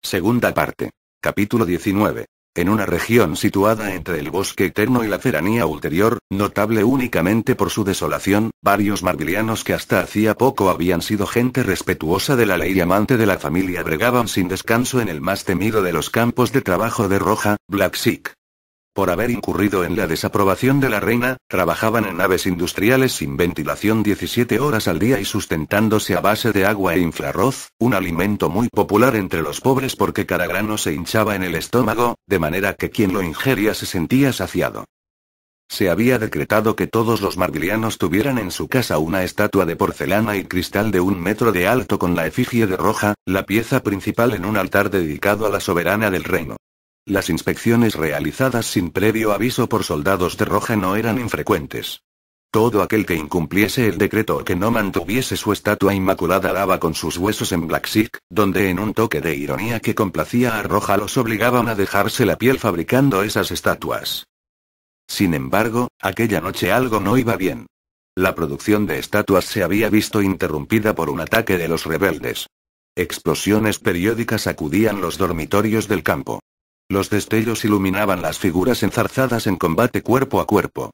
Segunda parte. Capítulo 19. En una región situada entre el bosque eterno y la Feranía ulterior, notable únicamente por su desolación, varios marbilianos que hasta hacía poco habían sido gente respetuosa de la ley y amante de la familia bregaban sin descanso en el más temido de los campos de trabajo de Roja, Black Seek. Por haber incurrido en la desaprobación de la reina, trabajaban en naves industriales sin ventilación 17 horas al día y sustentándose a base de agua e infrarroz, un alimento muy popular entre los pobres porque cada grano se hinchaba en el estómago, de manera que quien lo ingería se sentía saciado. Se había decretado que todos los marbilianos tuvieran en su casa una estatua de porcelana y cristal de 1 metro de alto con la efigie de Roja, la pieza principal en un altar dedicado a la soberana del reino. Las inspecciones realizadas sin previo aviso por soldados de Roja no eran infrecuentes. Todo aquel que incumpliese el decreto o que no mantuviese su estatua inmaculada daba con sus huesos en Black Seek, donde en un toque de ironía que complacía a Roja los obligaban a dejarse la piel fabricando esas estatuas. Sin embargo, aquella noche algo no iba bien. La producción de estatuas se había visto interrumpida por un ataque de los rebeldes. Explosiones periódicas sacudían los dormitorios del campo. Los destellos iluminaban las figuras enzarzadas en combate cuerpo a cuerpo.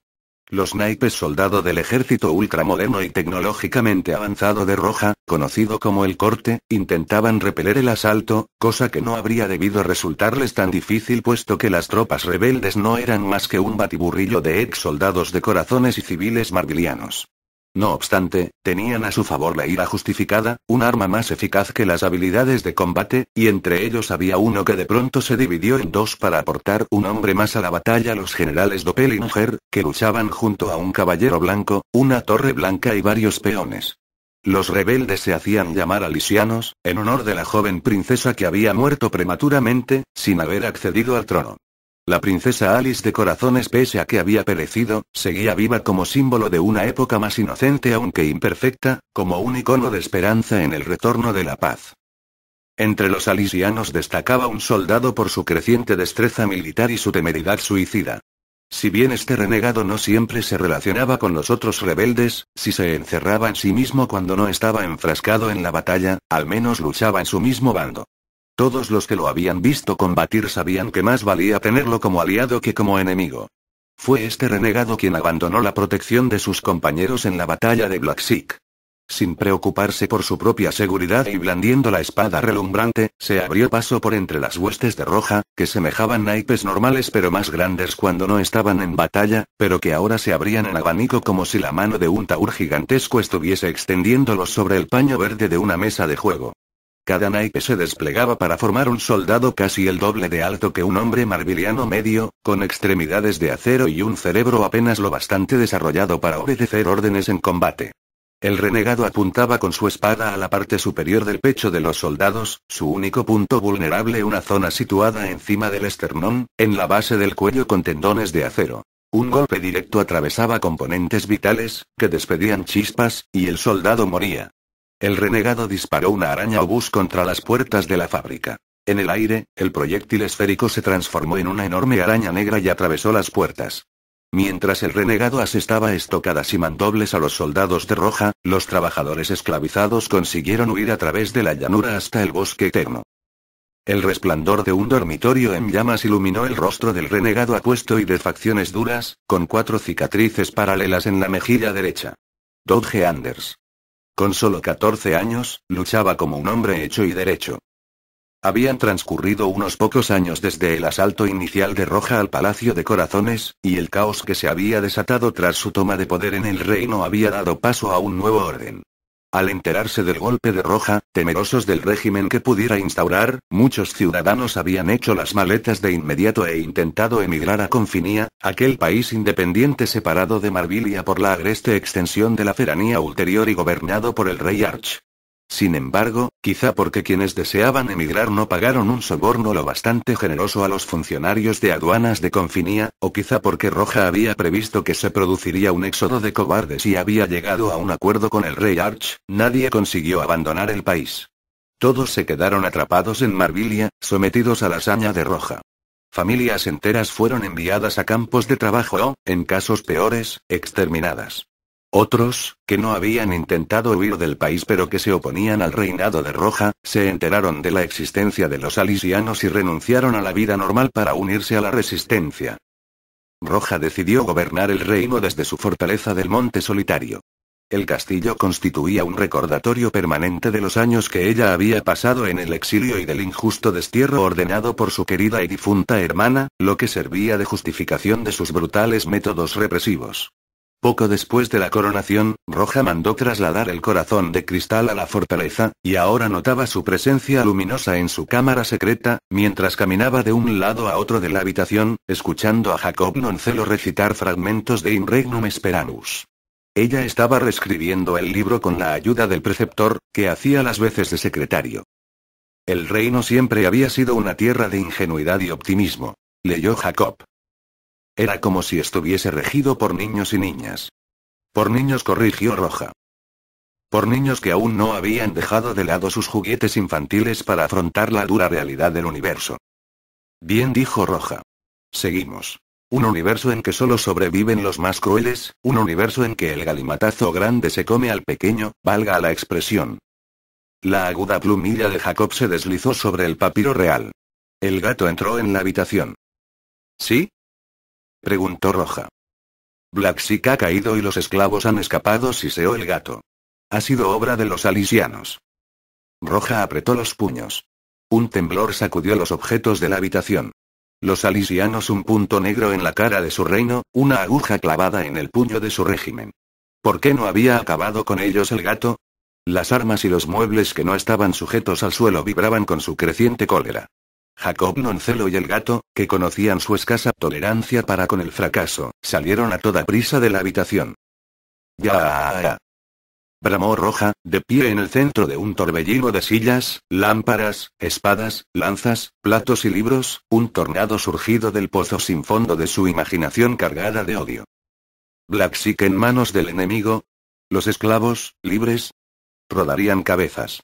Los naipes soldado del ejército ultramoderno y tecnológicamente avanzado de Roja, conocido como el Corte, intentaban repeler el asalto, cosa que no habría debido resultarles tan difícil puesto que las tropas rebeldes no eran más que un batiburrillo de ex soldados de corazones y civiles marbilianos. No obstante, tenían a su favor la ira justificada, un arma más eficaz que las habilidades de combate, y entre ellos había uno que de pronto se dividió en dos para aportar un hombre más a la batalla: los generales Doppellinger, que luchaban junto a un caballero blanco, una torre blanca y varios peones. Los rebeldes se hacían llamar alisianos, en honor de la joven princesa que había muerto prematuramente, sin haber accedido al trono. La princesa Alice de Corazones, pese a que había perecido, seguía viva como símbolo de una época más inocente aunque imperfecta, como un icono de esperanza en el retorno de la paz. Entre los alisianos destacaba un soldado por su creciente destreza militar y su temeridad suicida. Si bien este renegado no siempre se relacionaba con los otros rebeldes, si se encerraba en sí mismo cuando no estaba enfrascado en la batalla, al menos luchaba en su mismo bando. Todos los que lo habían visto combatir sabían que más valía tenerlo como aliado que como enemigo. Fue este renegado quien abandonó la protección de sus compañeros en la batalla de Black Seek. Sin preocuparse por su propia seguridad y blandiendo la espada relumbrante, se abrió paso por entre las huestes de Roja, que semejaban naipes normales pero más grandes cuando no estaban en batalla, pero que ahora se abrían en abanico como si la mano de un taur gigantesco estuviese extendiéndolos sobre el paño verde de una mesa de juego. Cada naipe se desplegaba para formar un soldado casi el doble de alto que un hombre marbiliano medio, con extremidades de acero y un cerebro apenas lo bastante desarrollado para obedecer órdenes en combate. El renegado apuntaba con su espada a la parte superior del pecho de los soldados, su único punto vulnerable, una zona situada encima del esternón, en la base del cuello con tendones de acero. Un golpe directo atravesaba componentes vitales, que despedían chispas, y el soldado moría. El renegado disparó una araña obús contra las puertas de la fábrica. En el aire, el proyectil esférico se transformó en una enorme araña negra y atravesó las puertas. Mientras el renegado asestaba estocadas y mandobles a los soldados de Roja, los trabajadores esclavizados consiguieron huir a través de la llanura hasta el bosque eterno. El resplandor de un dormitorio en llamas iluminó el rostro del renegado apuesto y de facciones duras, con 4 cicatrices paralelas en la mejilla derecha. Dodge Anders. Con solo 14 años, luchaba como un hombre hecho y derecho. Habían transcurrido unos pocos años desde el asalto inicial de Roja al Palacio de Corazones, y el caos que se había desatado tras su toma de poder en el reino había dado paso a un nuevo orden. Al enterarse del golpe de Roja, temerosos del régimen que pudiera instaurar, muchos ciudadanos habían hecho las maletas de inmediato e intentado emigrar a Confinía, aquel país independiente separado de Marbilia por la agreste extensión de la Feranía ulterior y gobernado por el rey Arch. Sin embargo, quizá porque quienes deseaban emigrar no pagaron un soborno lo bastante generoso a los funcionarios de aduanas de Confinía, o quizá porque Roja había previsto que se produciría un éxodo de cobardes y había llegado a un acuerdo con el rey Arch, nadie consiguió abandonar el país. Todos se quedaron atrapados en Marbilia, sometidos a la saña de Roja. Familias enteras fueron enviadas a campos de trabajo o, en casos peores, exterminadas. Otros, que no habían intentado huir del país pero que se oponían al reinado de Roja, se enteraron de la existencia de los alisianos y renunciaron a la vida normal para unirse a la resistencia. Roja decidió gobernar el reino desde su fortaleza del Monte Solitario. El castillo constituía un recordatorio permanente de los años que ella había pasado en el exilio y del injusto destierro ordenado por su querida y difunta hermana, lo que servía de justificación de sus brutales métodos represivos. Poco después de la coronación, Roja mandó trasladar el corazón de cristal a la fortaleza, y ahora notaba su presencia luminosa en su cámara secreta, mientras caminaba de un lado a otro de la habitación, escuchando a Jacob Noncelo recitar fragmentos de In Regnum Speranus. Ella estaba reescribiendo el libro con la ayuda del preceptor, que hacía las veces de secretario. El reino siempre había sido una tierra de ingenuidad y optimismo, leyó Jacob. Era como si estuviese regido por niños y niñas. Por niños, corrigió Roja. Por niños que aún no habían dejado de lado sus juguetes infantiles para afrontar la dura realidad del universo. Bien, dijo Roja. Seguimos. Un universo en que solo sobreviven los más crueles, un universo en que el galimatazo grande se come al pequeño, valga la expresión. La aguda plumilla de Jacob se deslizó sobre el papiro real. El gato entró en la habitación. ¿Sí? Preguntó Roja. Blacksik ha caído y los esclavos han escapado, siseó el gato. Ha sido obra de los alisianos. Roja apretó los puños. Un temblor sacudió los objetos de la habitación. Los alisianos, un punto negro en la cara de su reino, una aguja clavada en el puño de su régimen. ¿Por qué no había acabado con ellos el gato? Las armas y los muebles que no estaban sujetos al suelo vibraban con su creciente cólera. Jacob Noncelo y el gato, que conocían su escasa tolerancia para con el fracaso, salieron a toda prisa de la habitación. ¡Ya! Bramó Roja, de pie en el centro de un torbellino de sillas, lámparas, espadas, lanzas, platos y libros, un tornado surgido del pozo sin fondo de su imaginación cargada de odio. Blacksik en manos del enemigo. Los esclavos, libres, rodarían cabezas.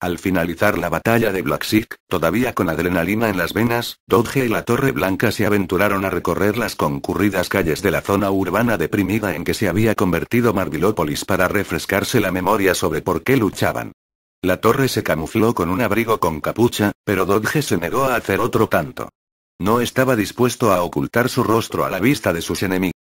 Al finalizar la batalla de Blacksik, todavía con adrenalina en las venas, Dodge y la Torre Blanca se aventuraron a recorrer las concurridas calles de la zona urbana deprimida en que se había convertido Marvilópolis para refrescarse la memoria sobre por qué luchaban. La torre se camufló con un abrigo con capucha, pero Dodge se negó a hacer otro tanto. No estaba dispuesto a ocultar su rostro a la vista de sus enemigos.